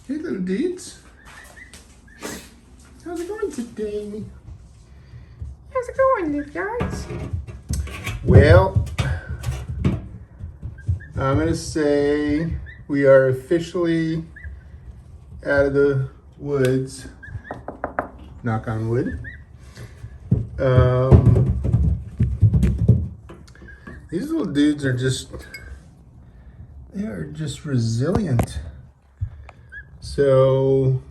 Hey little dudes. How's it going today? How's it going, little guys? Well, I'm gonna say we are officially out of the woods. Knock on wood. These little dudes are they are just resilient. So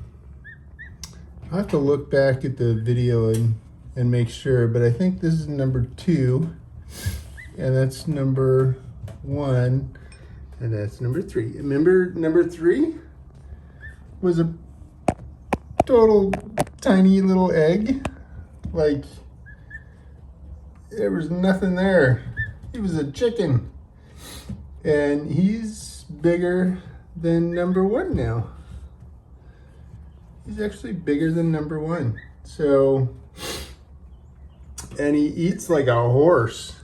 I'll have to look back at the video and make sure, but I think this is number 2, and that's number 1, and that's number 3. Remember number 3 was a total tiny little egg? Like, there was nothing there. He was a chicken. And he's bigger than number 1 now. He's actually bigger than number 1. So, and he eats like a horse.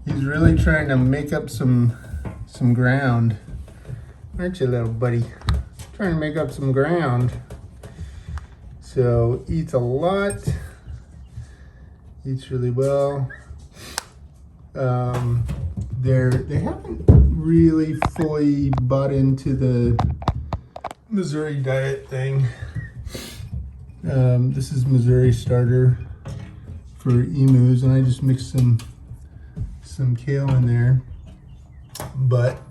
He's really trying to make up some ground. Aren't you, little buddy? Trying to make up some ground. So, eats a lot. Eats really well. They haven't really fully bought into the Missouri diet thing. This is Missouri starter for emus, and I just mixed some kale in there. But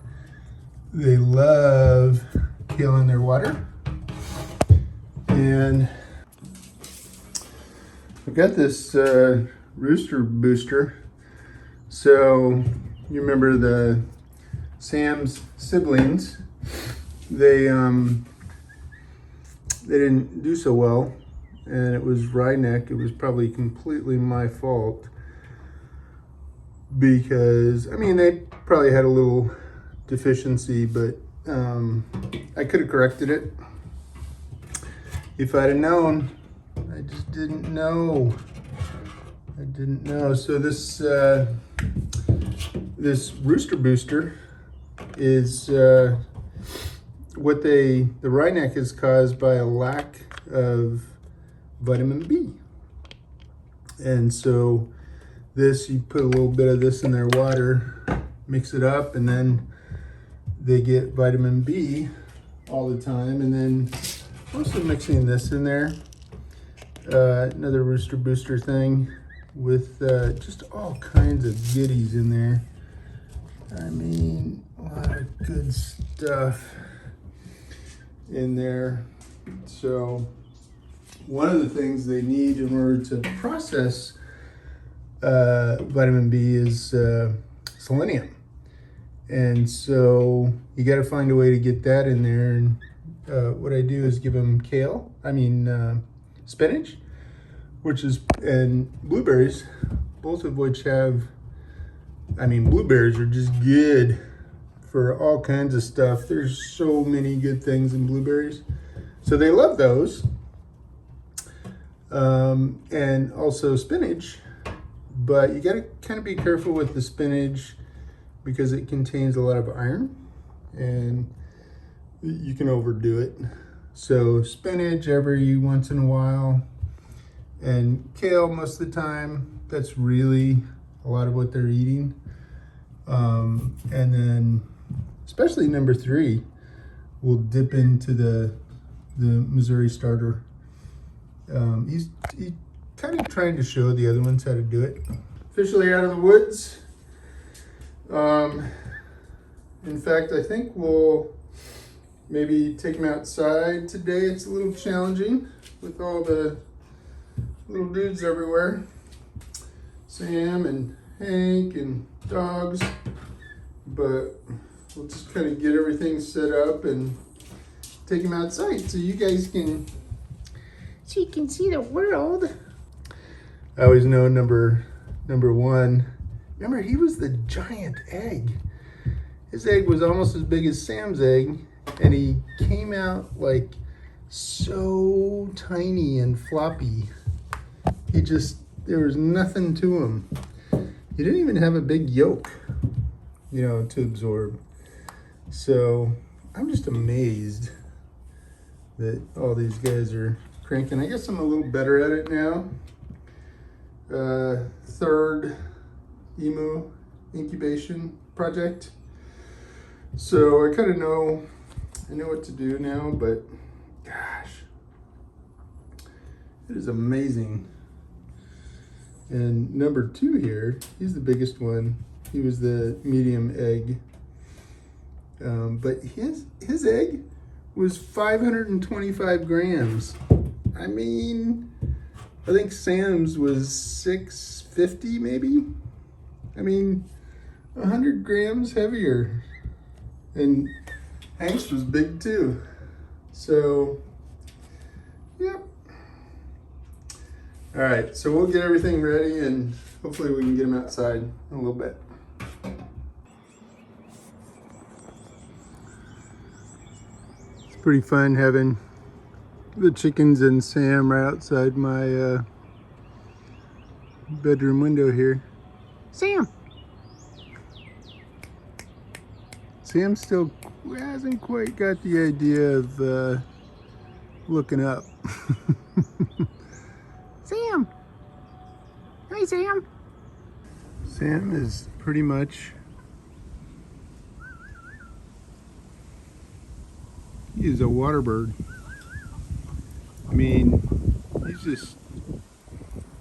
they love kale in their water. And I've got this rooster booster. So you remember the Sam's siblings? They didn't do so well, and it was Ryneck. It was probably completely my fault because they probably had a little deficiency, but I could have corrected it if I'd have known. I just didn't know. So this rooster booster is the Ryneck is caused by a lack of vitamin B. And so you put a little bit of this in their water, mix it up, and then they get vitamin B all the time. And then also mixing this in there, another rooster booster thing with just all kinds of goodies in there. A lot of good stuff in there. So one of the things they need in order to process vitamin B is selenium. And so you got to find a way to get that in there. And what I do is give them spinach, and blueberries, both of which have, blueberries are just good for all kinds of stuff. There's so many good things in blueberries. So they love those. And also spinach, but you gotta kind of be careful with the spinach because it contains a lot of iron and you can overdo it. So spinach every once in a while, and kale most of the time. That's really a lot of what they're eating. And then especially number 3 will dip into the Missouri starter. He's kind of trying to show the other ones how to do it. Officially out of the woods. In fact, I think we'll maybe take him outside today. It's a little challenging with all the little dudes everywhere. Sam and Hank and dogs. But we'll just kind of get everything set up and take him outside so you guys can see the world. I always know number 1. Remember, he was the giant egg. His egg was almost as big as Sam's egg, and he came out like so tiny and floppy. There was nothing to him. He didn't even have a big yolk, to absorb. So I'm just amazed that all these guys are cranking. I guess I'm a little better at it now. Third emu incubation project. So I kind of know, I know what to do now, but gosh, it is amazing. And number 2 here, he's the biggest one. He was the medium egg. But his egg was 525 grams. I mean, I think Sam's was 650 maybe. I mean, 100 grams heavier. And Hank's was big too. So, yep. All right, so we'll get everything ready and hopefully we can get them outside in a little bit. It's pretty fun having the chickens and Sam right outside my bedroom window here. Sam! Sam still hasn't quite got the idea of looking up. Sam! Hi, Sam! Sam is pretty much, he is a water bird. I mean, he's just,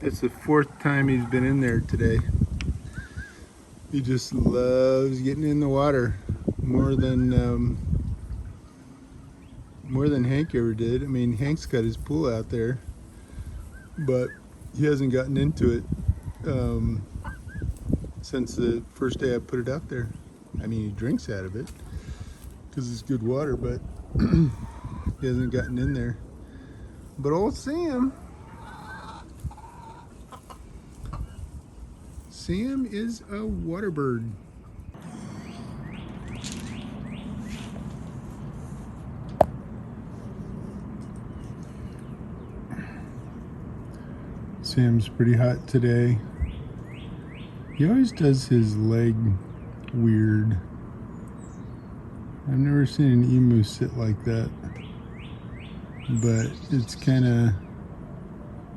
it's the 4th time he's been in there today. He just loves getting in the water more than Hank ever did. I mean, Hank's got his pool out there, but he hasn't gotten into it since the first day I put it out there. I mean, he drinks out of it because it's good water, but he hasn't gotten in there. But old Sam is a water bird. Sam's pretty hot today. He always does his leg weird. I've never seen an emu sit like that. But it's kind of,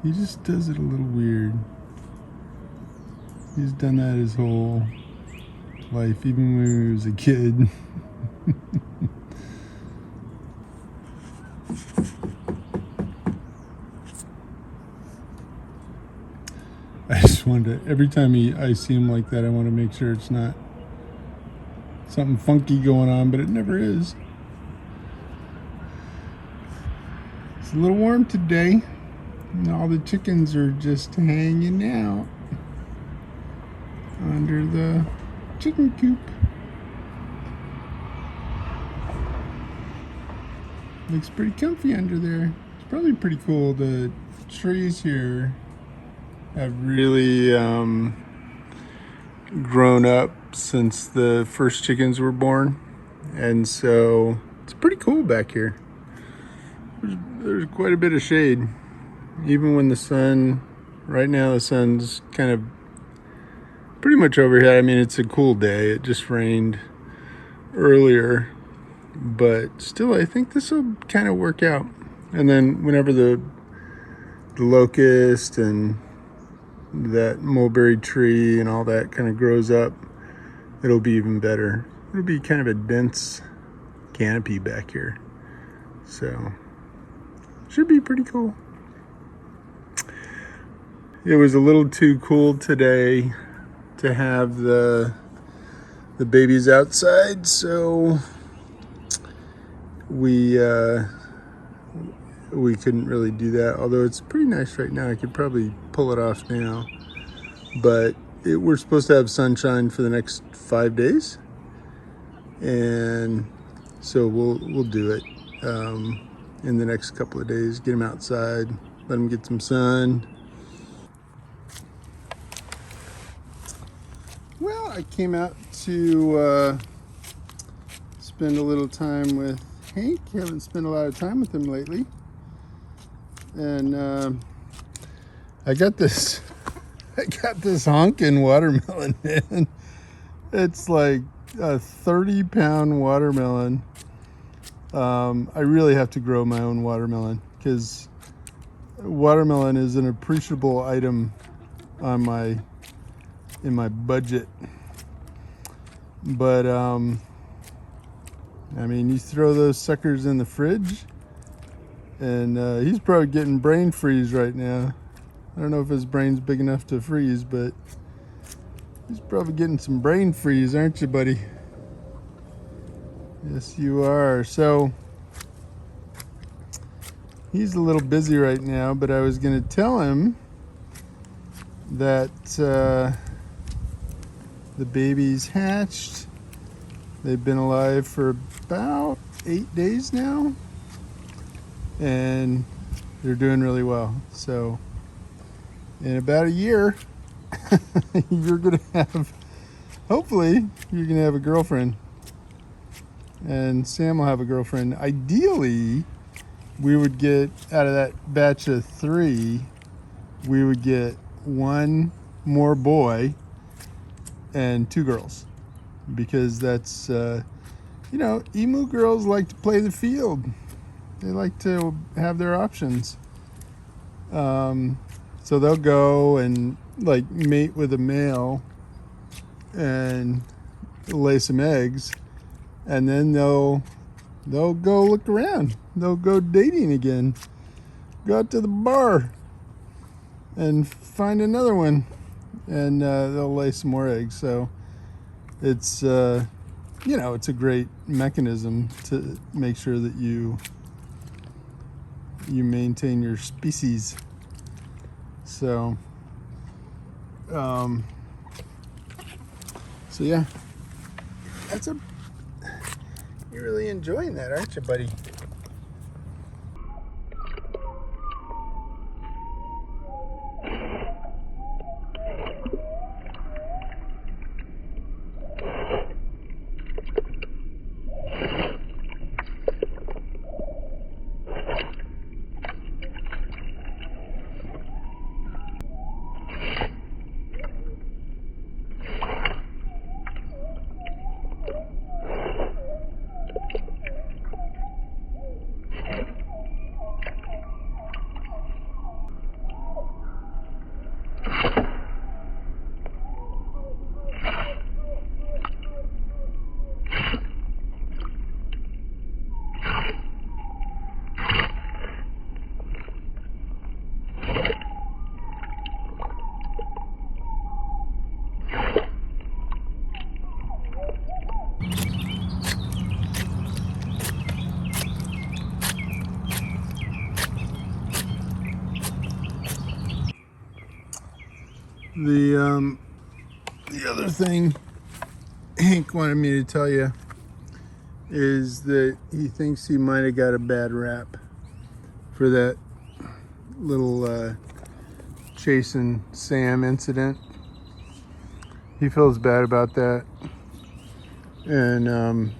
he just does it a little weird. He's done that his whole life, even when he was a kid. I just wanted to, every time I see him like that, I want to make sure it's not something funky going on, but it never is. It's a little warm today, and all the chickens are just hanging out under the chicken coop. Looks pretty comfy under there. It's probably pretty cool. The trees here have really grown up since the first chickens were born, and so it's pretty cool back here. There's quite a bit of shade, even when the sun, right now the sun's kind of pretty much overhead. I mean, it's a cool day. It just rained earlier, but still I think this will kind of work out. And then whenever the locust and that mulberry tree and all that kind of grows up, it'll be even better. It'll be kind of a dense canopy back here, so should be pretty cool. It was a little too cool today to have the babies outside, so we couldn't really do that, although it's pretty nice right now. I could probably pull it off now, but we're supposed to have sunshine for the next 5 days, and so we'll do it in the next couple of days. Get them outside, let them get some sun. Well, I came out to spend a little time with Hank. Haven't spent a lot of time with him lately. And I got this honkin' watermelon, man. It's like a 30-pound watermelon. I really have to grow my own watermelon because watermelon is an appreciable item on in my budget. But I mean, you throw those suckers in the fridge, and he's probably getting brain freeze right now. I don't know if his brain's big enough to freeze, but he's probably getting some brain freeze, aren't you, buddy? Yes, you are. So he's a little busy right now, but I was going to tell him that the babies hatched. They've been alive for about 8 days now, and they're doing really well. So in about a year, you're gonna have, hopefully, you're gonna have a girlfriend, and Sam will have a girlfriend. Ideally, we would get, out of that batch of 3, we would get 1 more boy and 2 girls, because that's emu girls like to play the field. They like to have their options. So they'll go and like mate with a male and lay some eggs, and then they'll go look around. They'll go dating again, go out to the bar and find another one, and they'll lay some more eggs. So it's it's a great mechanism to make sure that you maintain your species. So yeah, you're really enjoying that, aren't you, buddy? The other thing Hank wanted me to tell you is that he thinks he might have got a bad rap for that little chasing Sam incident. He feels bad about that, and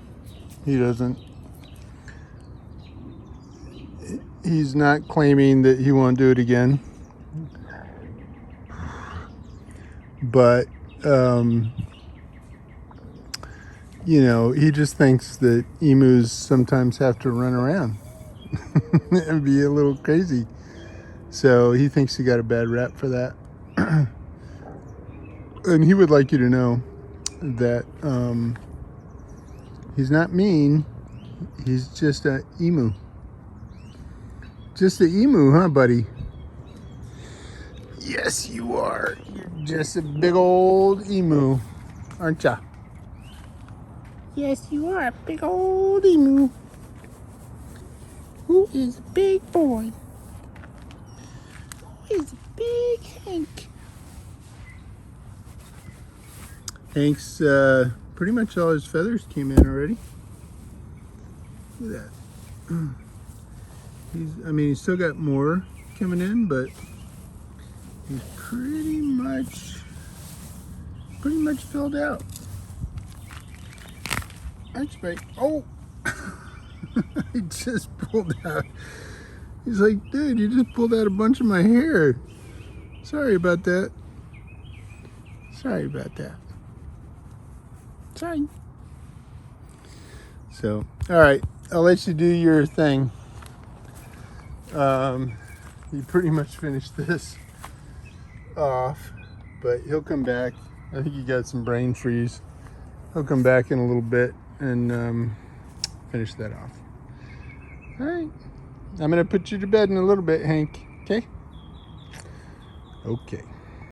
he's not claiming that he won't do it again, but he just thinks that emus sometimes have to run around and be a little crazy. So he thinks he got a bad rap for that. And he would like you to know that he's not mean. He's just an emu. Just an emu, huh, buddy? Yes, you are. You're just a big old emu, aren't ya? Yes, you are a big old emu. Who is a big boy? Who is a big Hank? Hank's pretty much all his feathers came in already. Look at that. He's still got more coming in, but he's pretty much filled out. Thanks, mate. Oh, I just pulled out. He's like, dude, you just pulled out a bunch of my hair. Sorry about that. Sorry. So, all right. I'll let you do your thing. You pretty much finished this off, but he'll come back. I think he got some brain freeze. He'll come back in a little bit and finish that off. All right. I'm going to put you to bed in a little bit, Hank. Okay? Okay.